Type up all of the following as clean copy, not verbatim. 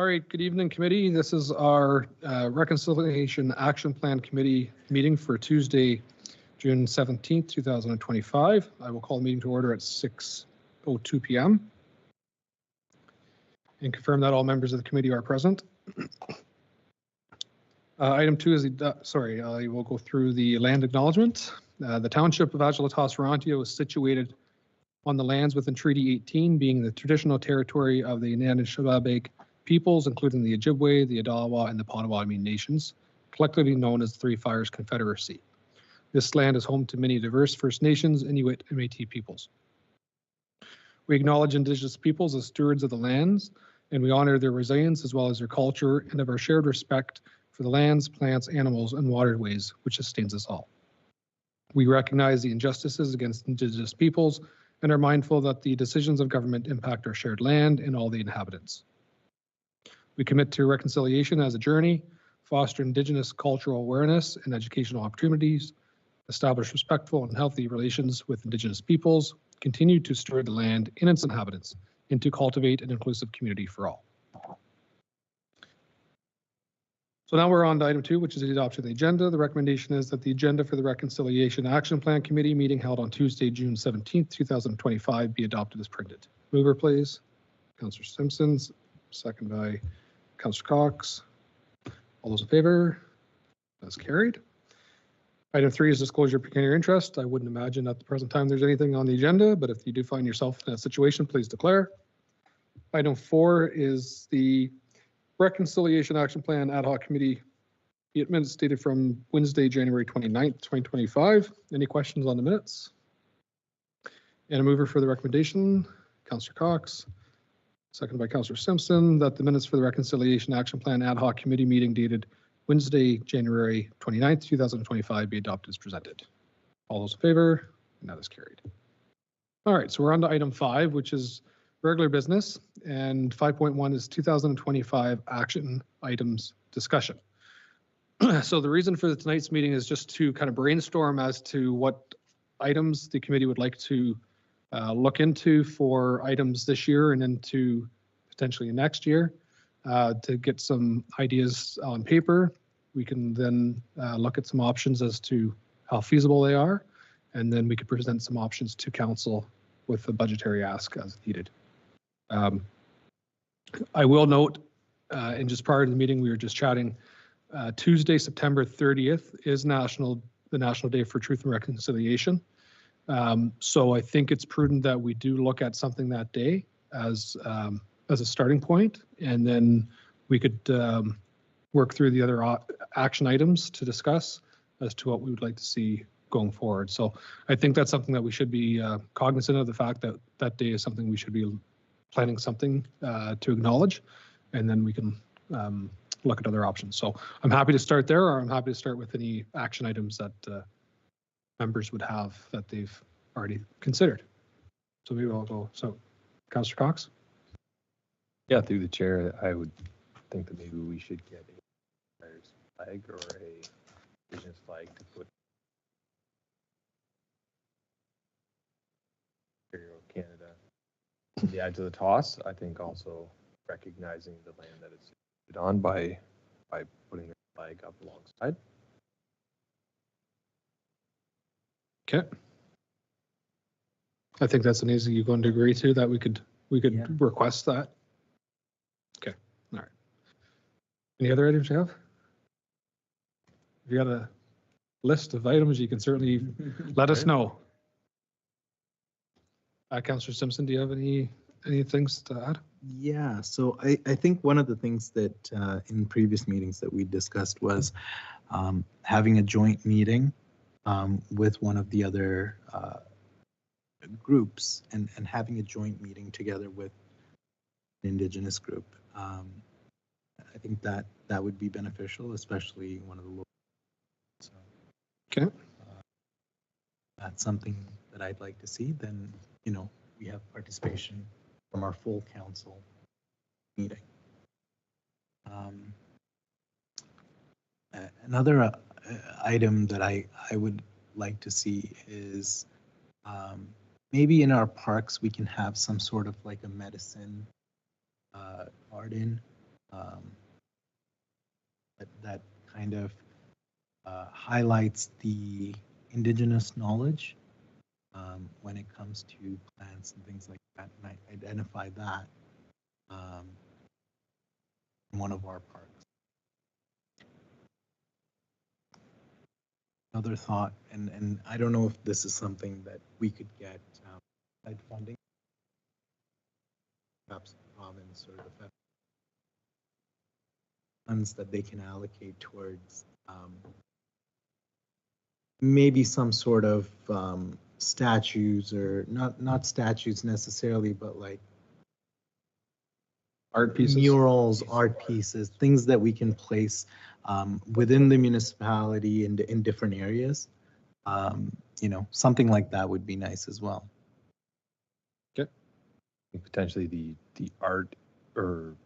All right, good evening, committee. This is our Reconciliation Action Plan Committee meeting for Tuesday, June 17th, 2025. I will call the meeting to order at 6:02 p.m. and confirm that all members of the committee are present. Item 2 is I will go through the land acknowledgement. The township of Adjala-Tosorontio is situated on the lands within Treaty 18, being the traditional territory of the Anishinaabe peoples, including the Ojibwe, the Odawa, and the Potawatomi nations, collectively known as the Three Fires Confederacy. This land is home to many diverse First Nations, Inuit, and Métis peoples. We acknowledge Indigenous peoples as stewards of the lands, and we honor their resilience as well as their culture and of our shared respect for the lands, plants, animals, and waterways, which sustains us all. We recognize the injustices against Indigenous peoples and are mindful that the decisions of government impact our shared land and all the inhabitants. We commit to reconciliation as a journey, foster Indigenous cultural awareness and educational opportunities, establish respectful and healthy relations with Indigenous peoples, continue to steward the land and its inhabitants, and to cultivate an inclusive community for all. So now we're on to item 2, which is the adoption of the agenda. The recommendation is that the agenda for the Reconciliation Action Plan Committee meeting held on Tuesday, June 17th, 2025 be adopted as printed. Mover, please. Councillor Simpson, second by Councillor Cox. All those in favor? That's carried. Item 3 is disclosure of pecuniary interest. I wouldn't imagine at the present time there's anything on the agenda, but if you do find yourself in a situation, please declare. Item 4 is the Reconciliation Action Plan Ad Hoc Committee minutes dated from Wednesday, January 29th, 2025. Any questions on the minutes? And a mover for the recommendation, Councillor Cox. Second by Councillor Simpson, that the minutes for the Reconciliation Action Plan Ad Hoc Committee meeting dated Wednesday, January 29th, 2025 be adopted as presented. All those in favor? And that is carried. All right, so we're on to item 5, which is regular business, and 5.1 is 2025 action items discussion. So the reason for tonight's meeting is just to kind of brainstorm as to what items the committee would like to look into for items this year and into potentially next year to get some ideas on paper. We can then look at some options as to how feasible they are, and then we could present some options to council with a budgetary ask as needed. I will note, and just prior to the meeting, we were just chatting, Tuesday, September 30th is the National Day for Truth and Reconciliation. So I think it's prudent that we do look at something that day as a starting point, and then we could work through the other action items to discuss as to what we would like to see going forward. So I think that's something that we should be cognizant of, the fact that that day is something we should be planning something to acknowledge, and then we can look at other options. So I'm happy to start there, or I'm happy to start with any action items that members would have that they've already considered. So maybe I'll go. So Councillor Cox? Yeah, through the chair, I would think that maybe we should get a flag or a Indigenous flag to put Ontario, Canada, the edge of the toss. I think also recognizing the land that it's on by putting the flag up alongside. Okay. I think that's an easy, you're going to agree to that we could request that. Okay. All right. Any other items you have? If you got a list of items, you can certainly let us know. Councillor Simpson, do you have any things to add? Yeah, so I think one of the things that in previous meetings that we discussed was having a joint meeting with one of the other groups and having a joint meeting together with an Indigenous group. I think that would be beneficial, especially one of the local. So, okay. That's something that I'd like to see. Then, we have participation from our full council meeting. Another item that I would like to see is maybe in our parks we can have some sort of like a medicine garden that kind of highlights the Indigenous knowledge when it comes to plants and things like that, and I identify that in one of our parks. Another thought, and I don't know if this is something that we could get outside funding, perhaps the province or the federal funds that they can allocate towards maybe some sort of statues, or not statues necessarily, but like Art pieces. murals, art pieces, things that we can place within the municipality in different areas. You know, something like that would be nice as well. Potentially the art or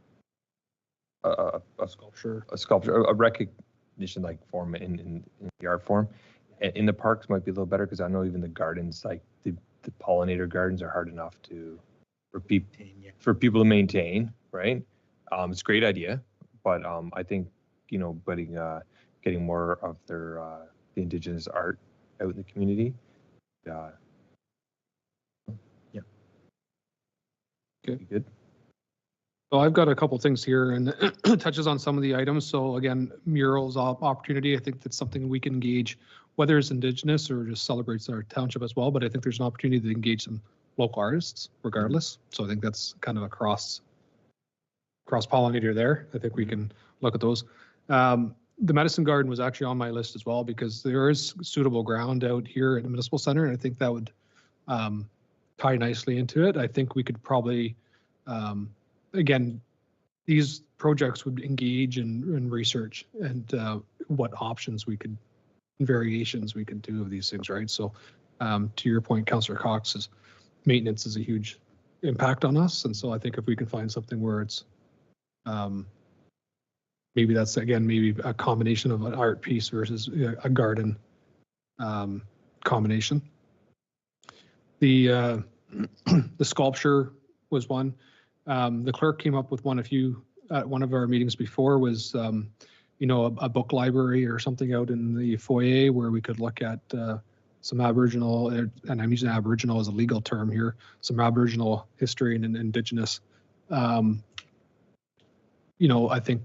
a Sculpture. a recognition like form in the art form. In the parks might be a little better, because I know even the gardens, like the pollinator gardens, are hard enough for people to maintain, right? It's a great idea, but I think, you know, getting more of the Indigenous art out in the community. Yeah. Okay. Good. So I've got a couple things here, and it touches on some of the items. So again, murals opportunity. I think that's something we can engage, whether it's Indigenous or just celebrates our township as well. But I think there's an opportunity to engage some local artists regardless. So I think that's kind of a cross pollinator there. I think we can look at those. The medicine garden was actually on my list as well, because there is suitable ground out here at the municipal center, and I think that would tie nicely into it. I think we could probably, again, these projects would engage in research and what options we could, variations we could do of these things, right? So to your point, Councillor Cox's maintenance is a huge impact on us. And so I think if we can find something where it's, maybe that's, again, maybe a combination of an art piece versus a garden combination. The sculpture was one. The clerk came up with one at one of our meetings before, was, you know, a book library or something out in the foyer where we could look at some Aboriginal, and I'm using Aboriginal as a legal term here, some Aboriginal history and Indigenous. You know, I think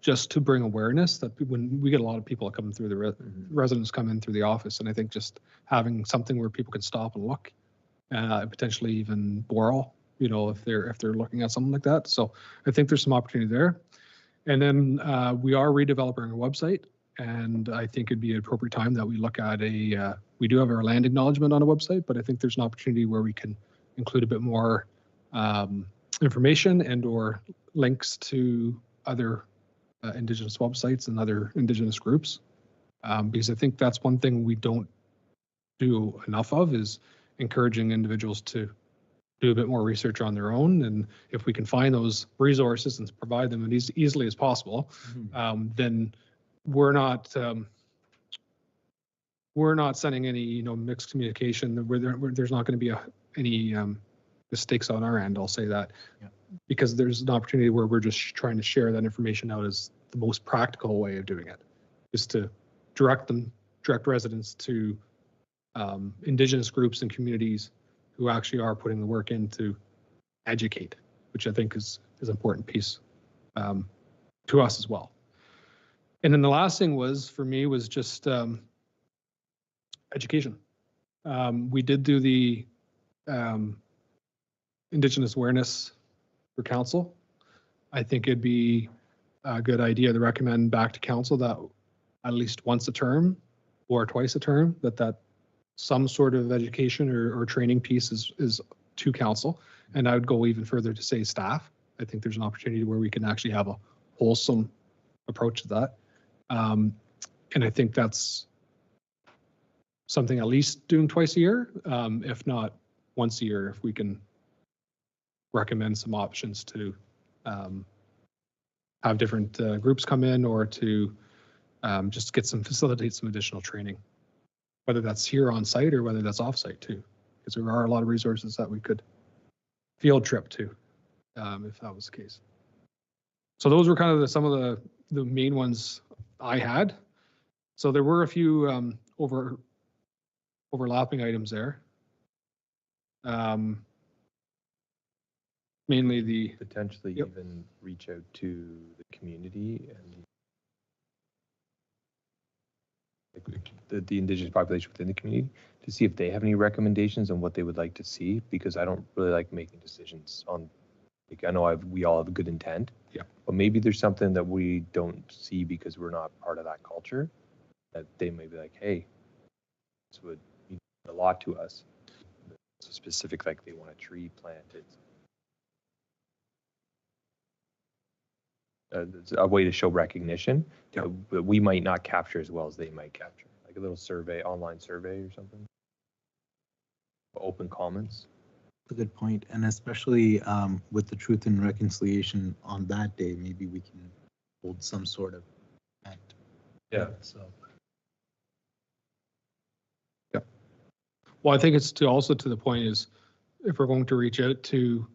just to bring awareness that when we get a lot of people coming through the residents come in through the office, and I think just having something where people can stop and look, potentially even borrow, you know, if they're looking at something like that. So I think there's some opportunity there. And then we are redeveloping our website, and I think it'd be an appropriate time that we look at we do have our land acknowledgement on a website, but I think there's an opportunity where we can include a bit more information and or links to other Indigenous websites and other Indigenous groups, because I think that's one thing we don't do enough of, is encouraging individuals to do a bit more research on their own. And if we can find those resources and provide them as easily as possible, then we're not sending any, you know, mixed communication. There's not going to be any mistakes on our end. I'll say that, because there's an opportunity where we're just trying to share that information out as the most practical way of doing it, is to direct residents to Indigenous groups and communities who actually are putting the work in to educate, which I think is an important piece to us as well. And then the last thing for me was just education. We did do the Indigenous awareness for council. I think it'd be a good idea to recommend back to council that at least once a term or twice a term, that some sort of education or training piece is to council. And I would go even further to say staff. I think there's an opportunity where we can actually have a wholesome approach to that. And I think that's something at least doing twice a year, if not once a year, if we can recommend some options to have different groups come in, or to just facilitate some additional training, whether that's here on site or whether that's off site too, because there are a lot of resources that we could field trip to if that was the case. So those were kind of some of the main ones I had. So there were a few overlapping items there. Mainly the, Potentially Yep. even reach out to the community and the indigenous population within the community to see if they have any recommendations on what they would like to see, because I don't really like making decisions on, like, I know we all have good intent. Yeah. But maybe there's something that we don't see because we're not part of that culture, that they may be like, hey, this would mean a lot to us. So specific, like they want a tree planted. It's a way to show recognition Yep. that we might not capture as well as they might capture, like a little survey, online survey or something. Open comments. That's a good point, and especially with the Truth and Reconciliation on that day, maybe we can hold some sort of event. Yeah. So well, I think it's also to the point is if we're going to reach out to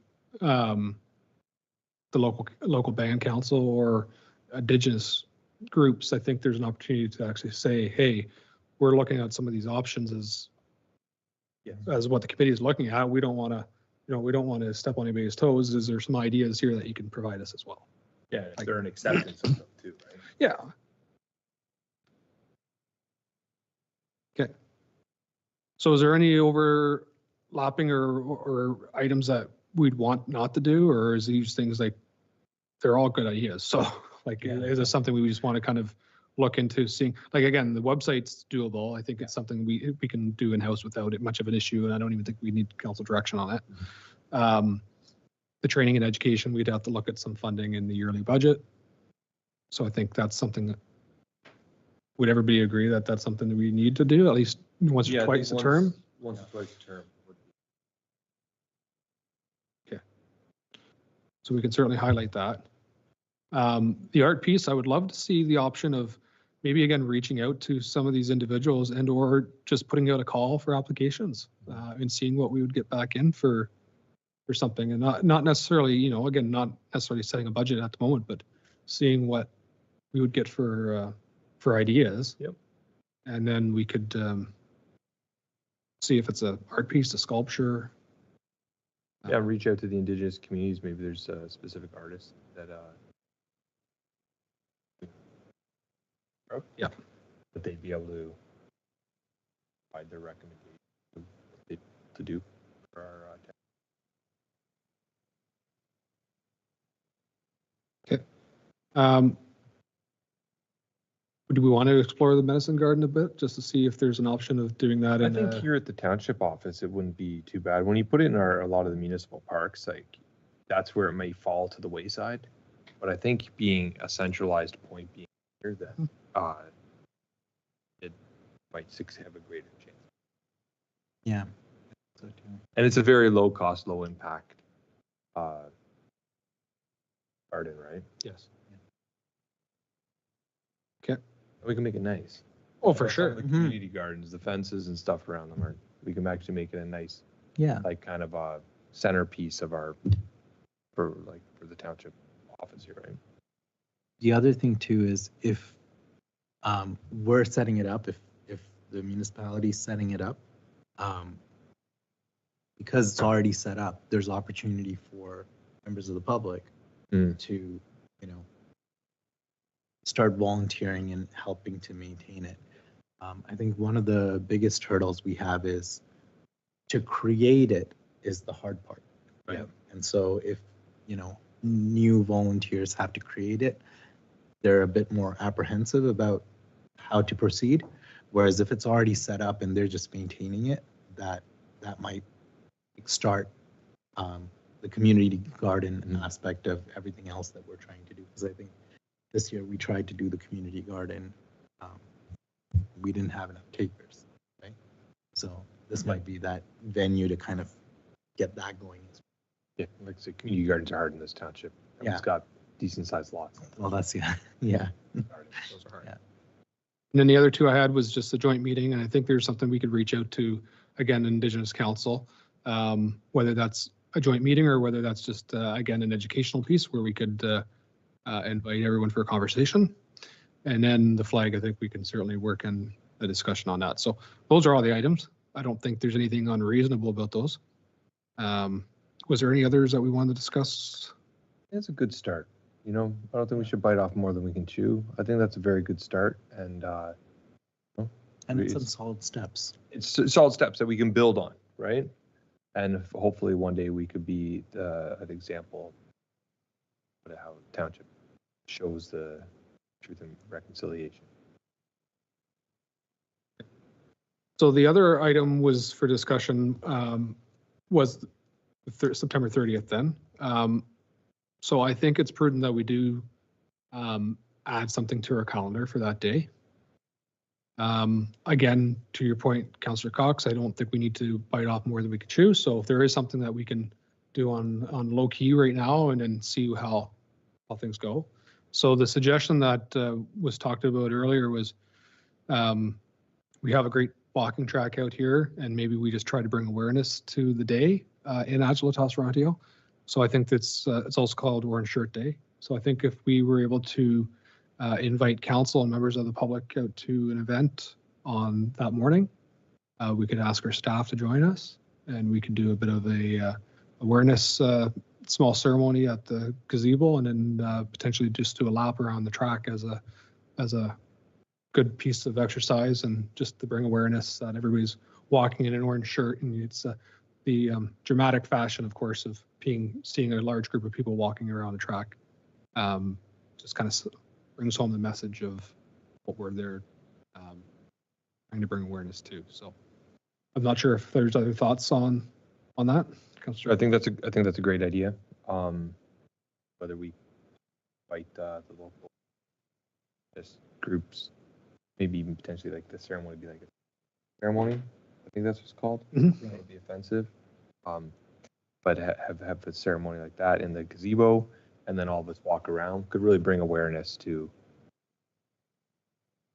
the local band council or indigenous groups, I think there's an opportunity to actually say, hey, we're looking at some of these options as what the committee is looking at. We don't want to, we don't want to step on anybody's toes. Is there some ideas here that you can provide us as well? Yeah, if they're an acceptance of them too, right? Yeah. Okay. So is there any overlapping or items that we'd want not to do, or is these things like, they're all good ideas? So like, is this something we just want to kind of look into seeing? Like, again, the website's doable. I think it's something we can do in-house without it much of an issue. And I don't even think we need council direction on it. The training and education, we'd have to look at some funding in the yearly budget. So I think that's something that, would everybody agree that that's something that we need to do at least once or twice a term? Once or twice a term. Okay. So we can certainly highlight that. The art piece, I would love to see the option of maybe again reaching out to some of these individuals and or just putting out a call for applications and seeing what we would get back in for something, and not necessarily, again, not necessarily setting a budget at the moment, but seeing what we would get for ideas. Yep. And then we could see if it's a art piece, a sculpture. Yeah, reach out to the indigenous communities. Maybe there's a specific artist that Yeah. that they'd be able to provide their recommendation to do for our town. Do we want to explore the medicine garden a bit just to see if there's an option of doing that? I think here at the township office, it wouldn't be too bad. When you put it in a lot of the municipal parks, like that's where it may fall to the wayside. But I think being a centralized point being here, that it might have a greater chance. yeah. So too. And it's a very low cost, low impact garden, right? Yes. We can make it nice. Oh, for Some sure. of the community gardens, the fences and stuff around them we can actually make it a nice, Yeah. like kind of a centerpiece of for the township office here, right? The other thing too is if we're setting it up, if the municipality is setting it up, because it's already set up, there's opportunity for members of the public to, start volunteering and helping to maintain it. I think one of the biggest hurdles we have is to create it is the hard part. Right. And so if, new volunteers have to create it, they're a bit more apprehensive about how to proceed. Whereas if it's already set up and they're just maintaining it, that might start the community garden aspect of everything else that we're trying to do. Because I think this year we tried to do the community garden. We didn't have enough takers, right? So this might be that venue to kind of get that going. Yeah, like I said, community gardens are hard in this township. Yeah. It's got decent sized lots. Well, that's, yeah. Those are hard. Yeah. And then the other two I had was just a joint meeting, and I think there's something we could reach out to, again, Indigenous Council, whether that's a joint meeting or whether that's just, again, an educational piece where we could invite everyone for a conversation. And then the flag, I think we can certainly work in a discussion on that. So those are all the items. I don't think there's anything unreasonable about those. Was there any others that we wanted to discuss? It's a good start. You know, I don't think we should bite off more than we can chew. I think that's a very good start, and it's some solid steps. It's solid steps that we can build on, right? And hopefully one day we could be an example of how the township shows the truth and reconciliation. So the other item was for discussion was September 30th then. So I think it's prudent that we do add something to our calendar for that day. Again, to your point, Councillor Cox, I don't think we need to bite off more than we could chew. So if there is something that we can do on low key right now and then see how things go. So the suggestion that was talked about earlier was we have a great walking track out here, and maybe we just try to bring awareness to the day in Adjala-Tosorontio. So I think it's also called Orange Shirt Day. So I think if we were able to invite council and members of the public out to an event on that morning, we could ask our staff to join us, and we could do a bit of a awareness small ceremony at the gazebo, and then potentially just do a lap around the track as a good piece of exercise, and just to bring awareness that everybody's walking in an orange shirt. And it's the dramatic fashion, of course, of seeing a large group of people walking around the track. Just kind of brings home the message of what we're there trying to bring awareness to. So I'm not sure if there's other thoughts on that. I think that's a great idea. Whether we invite the local groups, maybe even potentially like the ceremony be like a ceremony. I think that's what's called. Mm-hmm. It might be offensive, but have a ceremony like that in the gazebo, and then all of us walk around could really bring awareness to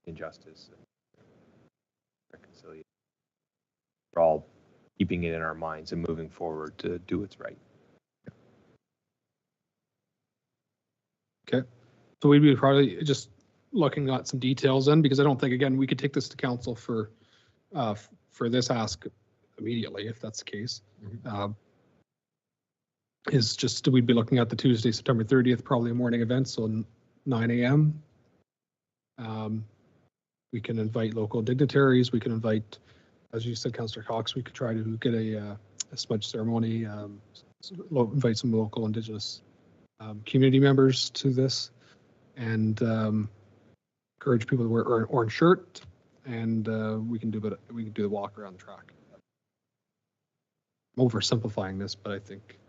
injustice and reconciliation. We're all keeping it in our minds and moving forward to do what's right. Okay, so we'd be probably just looking at some details then, because I don't think, again, we could take this to council for this ask immediately, if that's the case. Mm-hmm. Is just, we'd be looking at the Tuesday, September 30th, probably a morning event, so 9 a.m. We can invite local dignitaries. We can invite, as you said, Councillor Cox, we could try to get a smudge ceremony, invite some local Indigenous community members to this, and encourage people to wear an orange shirt, and we can do the walk around the track. I'm oversimplifying this, but I think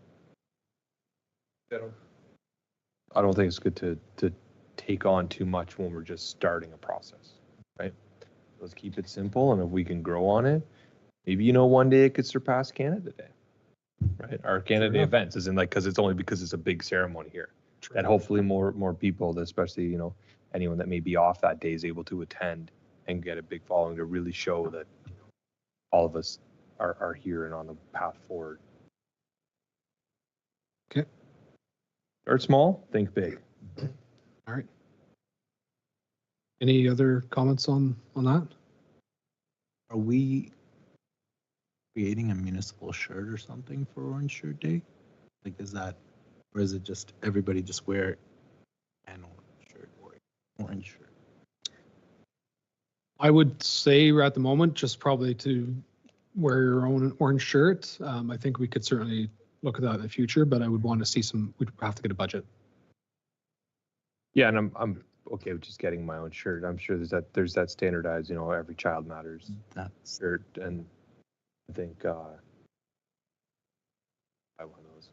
I don't think it's good to take on too much when we're just starting a process, right? Let's keep it simple, and if we can grow on it, maybe one day it could surpass Canada Day, right? Our Canada Day events, is in because it's a big ceremony here. True. That hopefully more people, especially anyone that may be off that day, is able to attend and get a big following to really show that all of us are here and on the path forward. Okay. Start small, think big. All right. Any other comments on that? Are we creating a municipal shirt or something for Orange Shirt Day? Like, or is it just everybody just wear an orange shirt or orange shirt? I would say at the moment, just probably to wear your own orange shirt. I think we could certainly look at that in the future, but I would want to see we'd have to get a budget. Yeah, and I'm okay with just getting my own shirt. I'm sure there's that standardized, every child matters shirt, and I think I want those.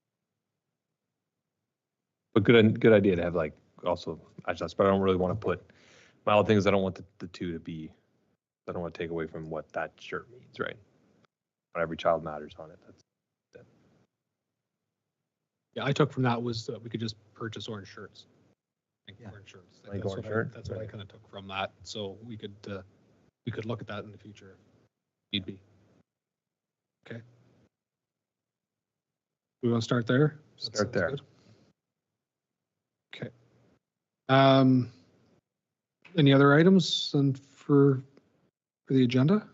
But good idea to have also adjust. But I don't really want to put my whole thing is I don't want the two to be. I don't want to take away from what that shirt means, right? But every child matters on it. That's it. Yeah, I took from that was we could just purchase orange shirts. Orange shirts. That's what I kind of took from that. So we could look at that in the future if need be. Okay. We want to start there? Start there. Good. Okay. Any other items and for the agenda?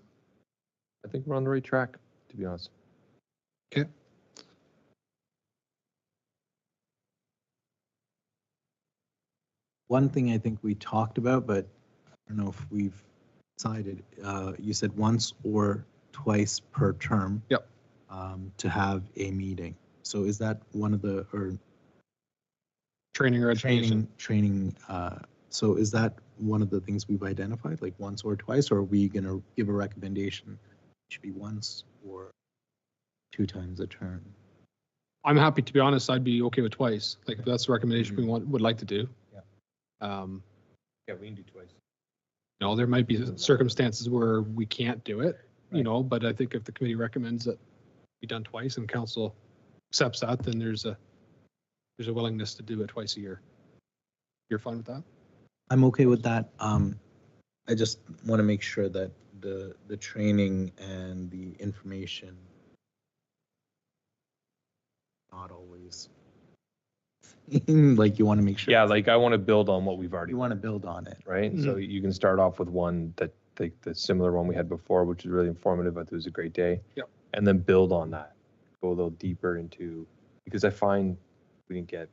I think we're on the right track, to be honest. Okay. One thing I think we talked about, but I don't know if we've decided, you said once or twice per term. Yep. To have a meeting. So is that one of the, or Training or education? training, so is that one of the things we've identified, like once or twice, or are we gonna give a recommendation? It should be once or 2 times a term? I'm happy, to be honest, I'd be okay with twice. Like, if that's the recommendation we would like to do. Yeah. Yeah, we can do twice. There might be circumstances where we can't do it, Right. but I think if the committee recommends that be done twice and council accepts that, then there's a willingness to do it twice a year. You're fine with that? I'm okay with that. I just want to make sure that the training and the information not always like you want to make sure. Yeah, like I want to build on what we've already. You want to build on it. Right? So you can start off with one that the similar one we had before, which is really informative. I thought it was a great day. Yep. And then build on that. Go a little deeper into, because I find we didn't get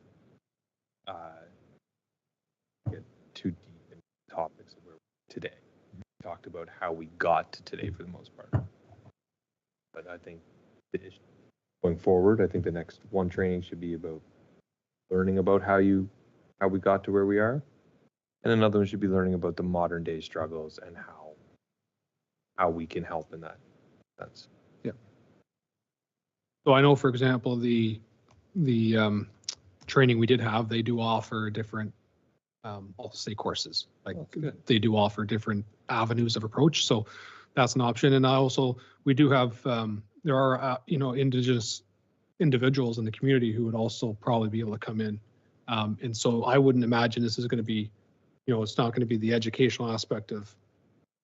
too deep in topics of where we're today. We talked about how we got to today for the most part. But I think going forward, I think the next one training should be about learning about how we got to where we are. And another one should be learning about the modern day struggles and how we can help in that sense. Yeah. So I know, for example, the training we did have, they do offer different, I'll say courses. Like they do offer different avenues of approach. So that's an option. And we do have, there are, Indigenous individuals in the community who would also probably be able to come in. And so I wouldn't imagine this is going to be, it's not going to be the educational aspect of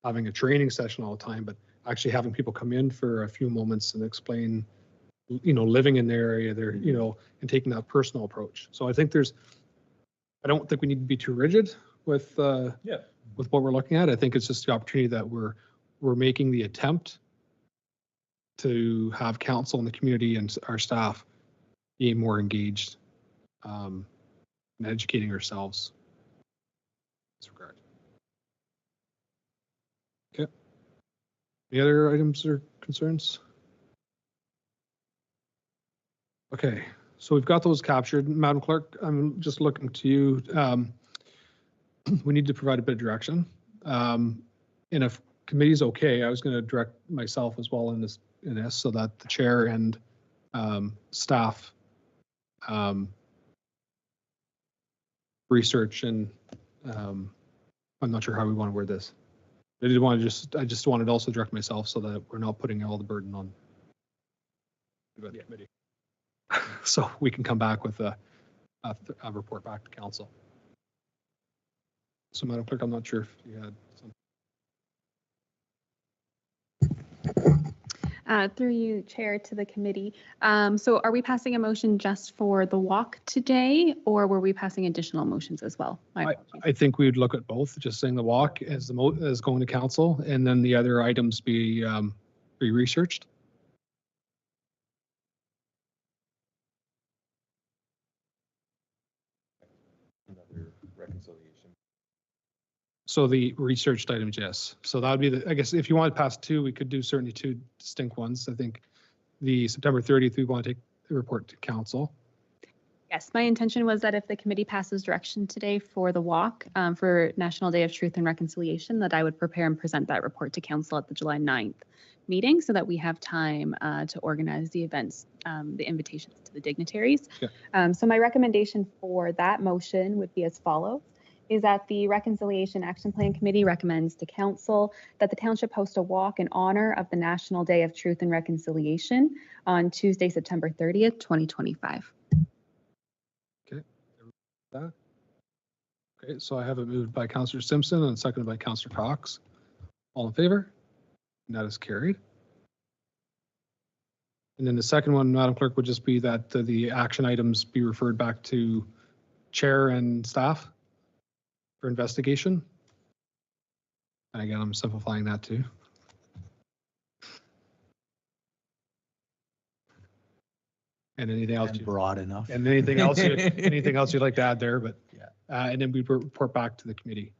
having a training session all the time, but actually having people come in for a few moments and explain, living in their area, and taking that personal approach. So I think I don't think we need to be too rigid with what we're looking at. I think it's just the opportunity that we're making the attempt to have council and the community and our staff be more engaged in educating ourselves in this regard. Okay. Any other items or concerns? Okay, so we've got those captured. Madam Clerk, I'm just looking to you. We need to provide a bit of direction. And if committee's okay, I was going to direct myself as well in this so that the chair and staff research and I'm not sure how we want to word this. I just wanted to also direct myself so that we're not putting all the burden on the committee. So we can come back with a report back to council. So Madam Clerk, I'm not sure if you had something. Through you, Chair, to the committee. So are we passing a motion just for the walk today, or were we passing additional motions as well? I think we would look at both, just saying the walk as going to council, and then the other items be researched. Another reconciliation. So the researched items, yes. So that would be I guess if you want to pass two, we could do certainly two distinct ones. I think the September 30th, we want to take the report to council. Yes, my intention was that if the committee passes direction today for the walk for National Day of Truth and Reconciliation, that I would prepare and present that report to council at the July 9th meeting so that we have time to organize the events, the invitations to the dignitaries. Yeah. So my recommendation for that motion would be as follows. Is that the Reconciliation Action Plan Committee recommends to Council that the Township host a walk in honor of the National Day of Truth and Reconciliation on Tuesday, September 30th, 2025. Okay. Okay, so I have it moved by Councillor Simpson and seconded by Councillor Cox. All in favor? And that is carried. And then the second one, Madam Clerk, would just be that the action items be referred back to chair and staff. for investigation. And again, I'm simplifying that too. And anything else, And broad enough. and anything else, anything else you'd like to add there, but, Yeah. and then we report back to the committee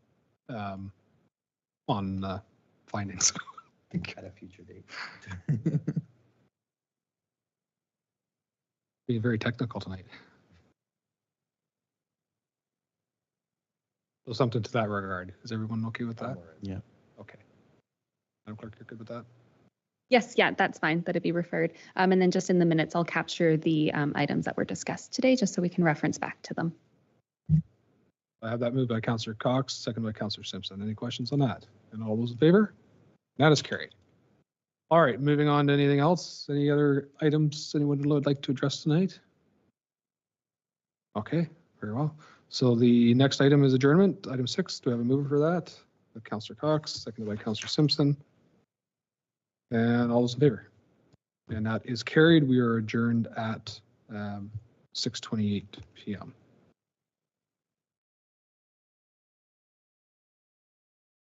on findings. At a future date. Being very technical tonight. So something to that regard. Is everyone okay with that? Yeah. Okay. Madam Clerk, you're good with that? Yes, yeah, that's fine, that it be referred. And then just in the minutes, I'll capture the items that were discussed today, just so we can reference back to them. I have that moved by Councillor Cox, second by Councillor Simpson. Any questions on that? And all those in favor? That is carried. All right, moving on to anything else? Any other items anyone would like to address tonight? Okay, very well. So the next item is adjournment. Item 6, do I have a mover for that? Councillor Cox, seconded by Councillor Simpson. And all those in favor? And that is carried. We are adjourned at 6:28 p.m.